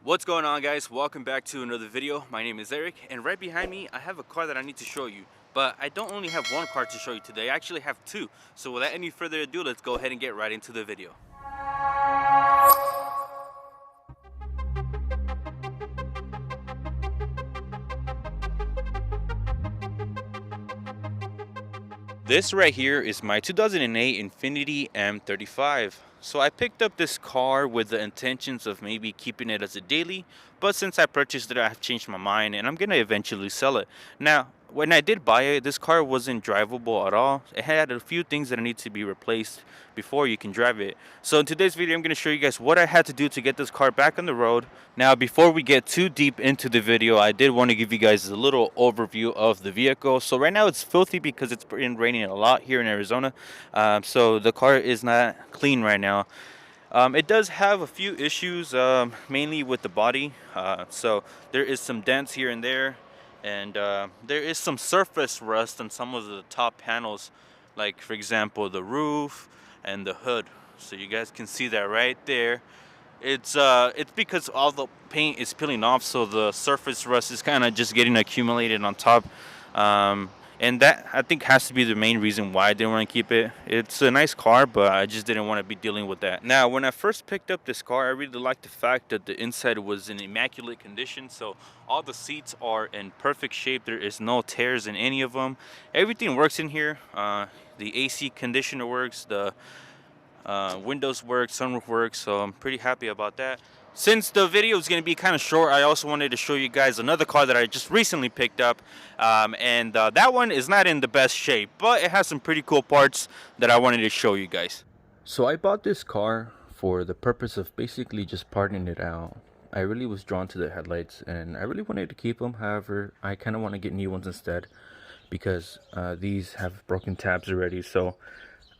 What's going on, guys? Welcome back to another video. My name is Eric, and right behind me I have a car that I need to show you. But I don't only have one car to show you today, I actually have two. So without any further ado, let's go ahead and get right into the video. This right here is my 2008 Infiniti M35. So I picked up this car with the intentions of maybe keeping it as a daily, but since I purchased it, I have changed my mind and I'm gonna eventually sell it. Now, when I did buy it, this car wasn't drivable at all. It had a few things that need to be replaced before you can drive it. So in today's video, I'm gonna show you guys what I had to do to get this car back on the road. Now, before we get too deep into the video, I did want to give you guys a little overview of the vehicle. So right now it's filthy because it's been raining a lot here in Arizona. So the car is not clean right now. It does have a few issues, mainly with the body. So there is some dents here and there. And there is some surface rust on some of the top panels, like for example the roof and the hood. So you guys can see that right there. It's because all the paint is peeling off, so the surface rust is kind of just getting accumulated on top. And that, I think, has to be the main reason why I didn't want to keep it. It's a nice car, but I just didn't want to be dealing with that. Now, when I first picked up this car, I really liked the fact that the inside was in immaculate condition. So all the seats are in perfect shape. There is no tears in any of them. Everything works in here. The AC conditioner works. The windows work, sunroof works. So I'm pretty happy about that. Since the video is going to be kind of short, I also wanted to show you guys another car that I just recently picked up. That one is not in the best shape, but it has some pretty cool parts that I wanted to show you guys. So I bought this car for the purpose of basically just parting it out. I really was drawn to the headlights and I really wanted to keep them. However, I kind of want to get new ones instead because these have broken tabs already. So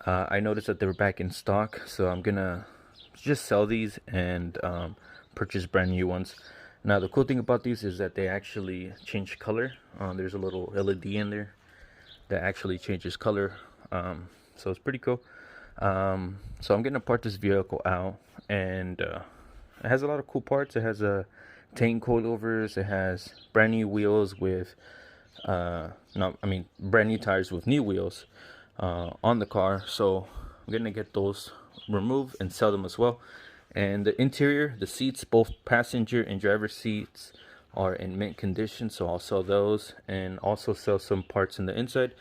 I noticed that they were back in stock, so I'm gonna just sell these and purchase brand new ones. Now the cool thing about these is that they actually change color. There's a little LED in there that actually changes color, so it's pretty cool. So I'm gonna part this vehicle out, and it has a lot of cool parts. It has a tank coilovers. It has brand new wheels with brand new tires with new wheels on the car. So I'm gonna get those removed and sell them as well. And the interior, the seats, both passenger and driver seats, are in mint condition, so I'll sell those and also sell some parts in the inside.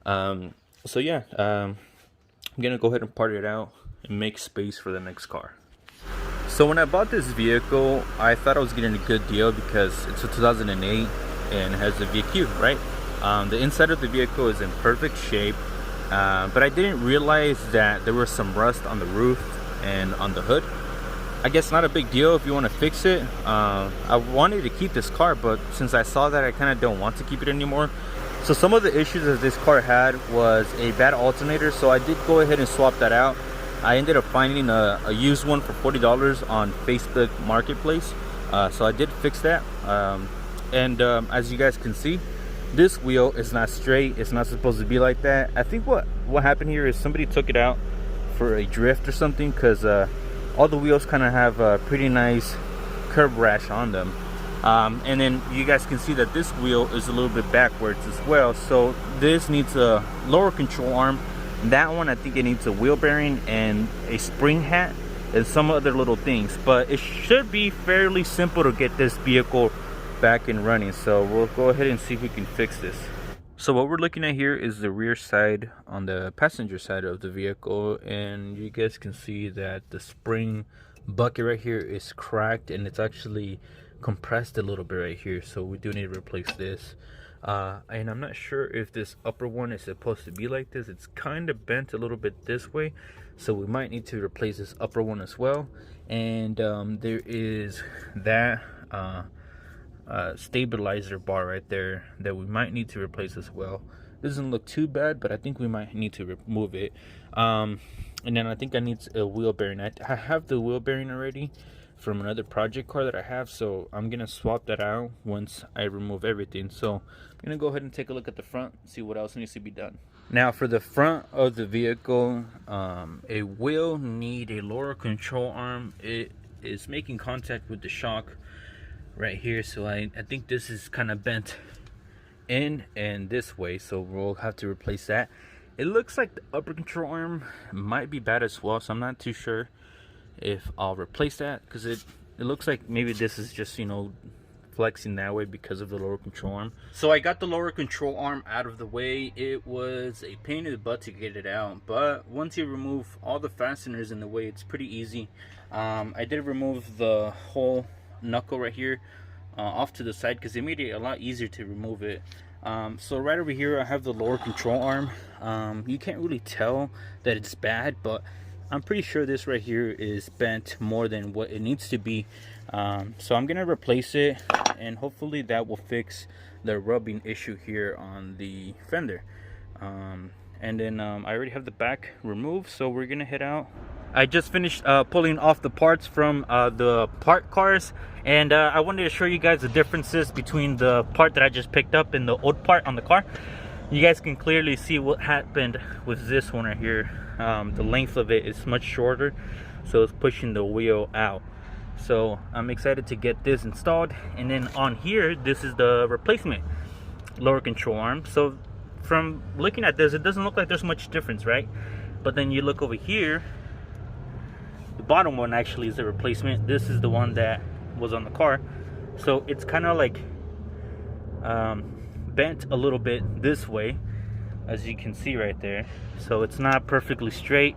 I'm gonna go ahead and part it out and make space for the next car. So when I bought this vehicle, I thought I was getting a good deal because it's a 2008 and it has a VQ, right? The inside of the vehicle is in perfect shape. But I didn't realize that there was some rust on the roof and on the hood. I guess not a big deal if you want to fix it. I wanted to keep this car, but since I saw that, I kind of don't want to keep it anymore. So some of the issues that this car had was a bad alternator, so I did go ahead and swap that out. I ended up finding a used one for $40 on Facebook Marketplace, so I did fix that. As you guys can see, this wheel is not straight. It's not supposed to be like that. I think what happened here is somebody took it out for a drift or something, because all the wheels kind of have a pretty nice curb rash on them. And then you guys can see that this wheel is a little bit backwards as well. So this needs a lower control arm. That one, I think it needs a wheel bearing and a spring hat and some other little things. But it should be fairly simple to get this vehicle back and running. So we'll go ahead and see if we can fix this. So what we're looking at here is the rear side on the passenger side of the vehicle, and you guys can see that the spring bucket right here is cracked and it's actually compressed a little bit right here, so we do need to replace this. And I'm not sure if this upper one is supposed to be like this. It's kind of bent a little bit this way, so we might need to replace this upper one as well. And there is that stabilizer bar right there that we might need to replace as well. Doesn't look too bad, but I think we might need to remove it. And then I think I need a wheel bearing. I have the wheel bearing already from another project car that I have, so I'm gonna swap that out once I remove everything. So I'm gonna go ahead and take a look at the front, see what else needs to be done. Now for the front of the vehicle, it will need a lower control arm. It is making contact with the shock right here. So I think this is kind of bent in and this way, so we'll have to replace that. It looks like the upper control arm might be bad as well, so I'm not too sure if I'll replace that, because it looks like maybe this is just, you know, flexing that way because of the lower control arm. So I got the lower control arm out of the way. It was a pain in the butt to get it out, but once you remove all the fasteners in the way, it's pretty easy. I did remove the whole knuckle right here off to the side because it made it a lot easier to remove it. So right over here I have the lower control arm. You can't really tell that it's bad, but I'm pretty sure this right here is bent more than what it needs to be. So I'm gonna replace it, and hopefully that will fix the rubbing issue here on the fender. And then I already have the back removed, so we're gonna head out. I just finished pulling off the parts from the part cars, and I wanted to show you guys the differences between the part that I just picked up and the old part on the car. You guys can clearly see what happened with this one right here. The length of it is much shorter, so it's pushing the wheel out. So I'm excited to get this installed. And then on here, this is the replacement lower control arm. So from looking at this, it doesn't look like there's much difference, right? But then you look over here, the bottom one actually is the replacement. This is the one that was on the car, so it's kind of like bent a little bit this way, as you can see right there. So it's not perfectly straight.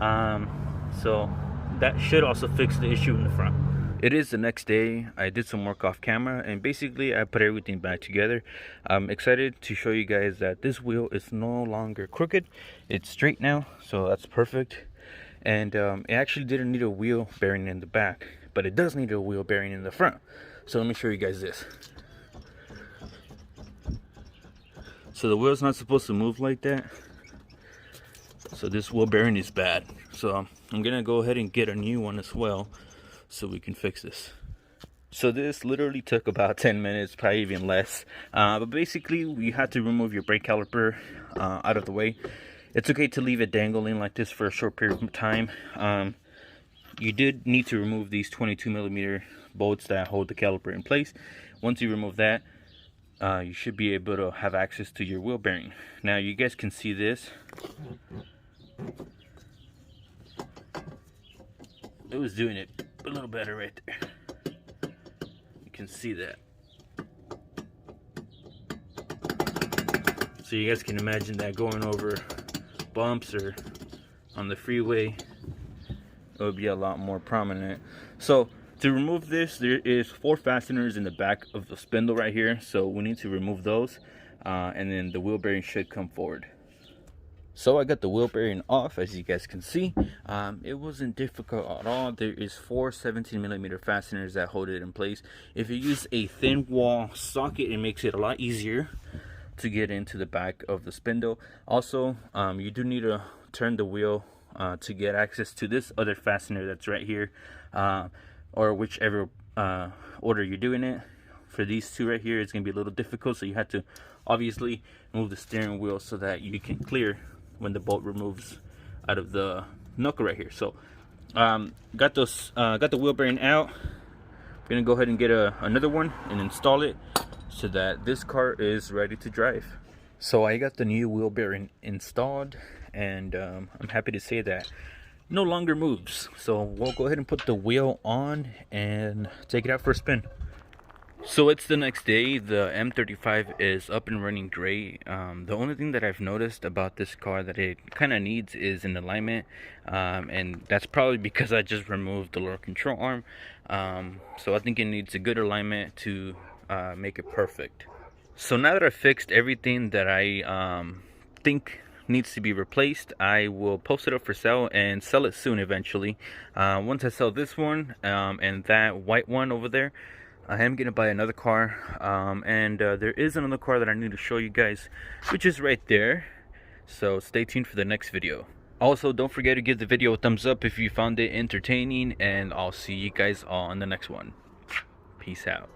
So that should also fix the issue in the front. It is the next day. I did some work off camera, and basically I put everything back together. I'm excited to show you guys that this wheel is no longer crooked. It's straight now, so that's perfect. And it actually didn't need a wheel bearing in the back, but it does need a wheel bearing in the front. So let me show you guys this. So the wheel's not supposed to move like that, so this wheel bearing is bad. So I'm gonna go ahead and get a new one as well, so we can fix this. So this literally took about 10 minutes, probably even less. But basically you have to remove your brake caliper out of the way. It's okay to leave it dangling like this for a short period of time. You did need to remove these 22mm bolts that hold the caliper in place. Once you remove that, you should be able to have access to your wheel bearing. Now you guys can see this. It was doing it a little better right there. You can see that. So you guys can imagine that going over bumps or on the freeway, it would be a lot more prominent. So to remove this, there is 4 fasteners in the back of the spindle right here, so we need to remove those, and then the wheel bearing should come forward. So I got the wheel bearing off, as you guys can see. It wasn't difficult at all. There is 4 17mm fasteners that hold it in place. If you use a thin wall socket, it makes it a lot easier to get into the back of the spindle. Also, you do need to turn the wheel to get access to this other fastener that's right here, or whichever order you're doing it. For these two right here, it's gonna be a little difficult, so you have to obviously move the steering wheel so that you can clear when the bolt removes out of the knuckle right here. So got the wheel bearing out. I'm gonna go ahead and get another one and install it so that this car is ready to drive. So I got the new wheel bearing installed, and I'm happy to say that no longer moves. So we'll go ahead and put the wheel on and take it out for a spin. So it's the next day. The M35 is up and running great. The only thing that I've noticed about this car that it kind of needs is an alignment, and that's probably because I just removed the lower control arm. So I think it needs a good alignment to make it perfect. So now that I've fixed everything that I think needs to be replaced, I will post it up for sale and sell it soon eventually. Once I sell this one and that white one over there, I am gonna buy another car, and there is another car that I need to show you guys, which is right there. So stay tuned for the next video. Also, don't forget to give the video a thumbs up if you found it entertaining, and I'll see you guys all on the next one. Peace out.